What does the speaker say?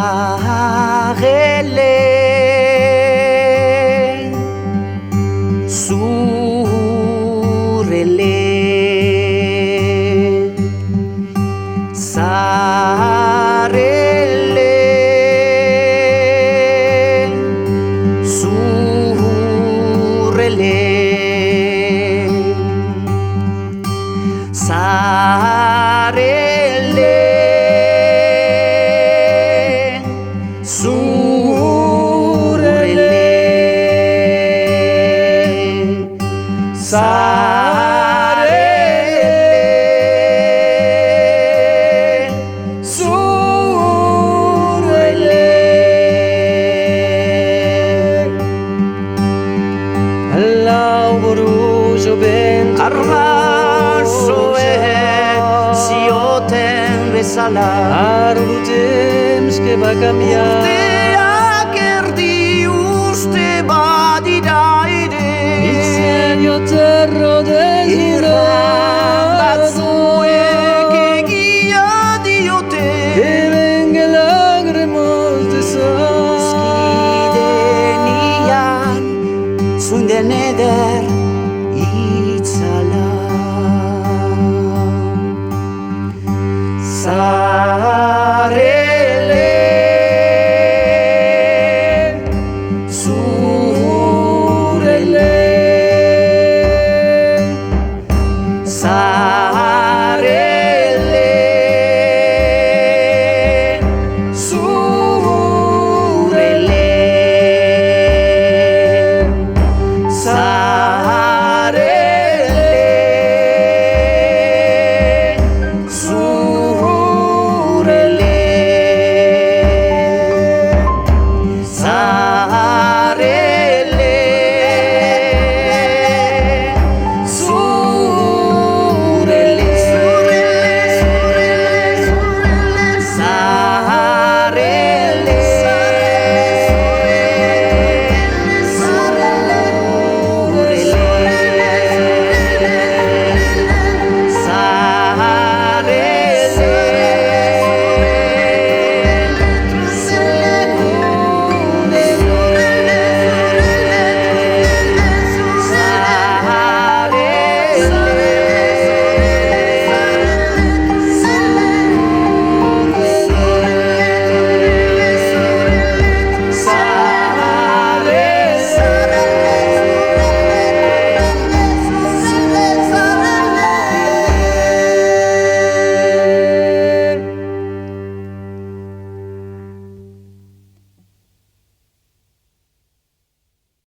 Sahele Surele Sarele Surele Sarele Surele Sarele Surele All'auguro gioventù Zioten bezala Ardu temps que va canviar Urteak erdi uste badira ere Incendio terro Irran desnudado batzuek egia diote Que venga lágrimas de sal Eskidenian Zunden eder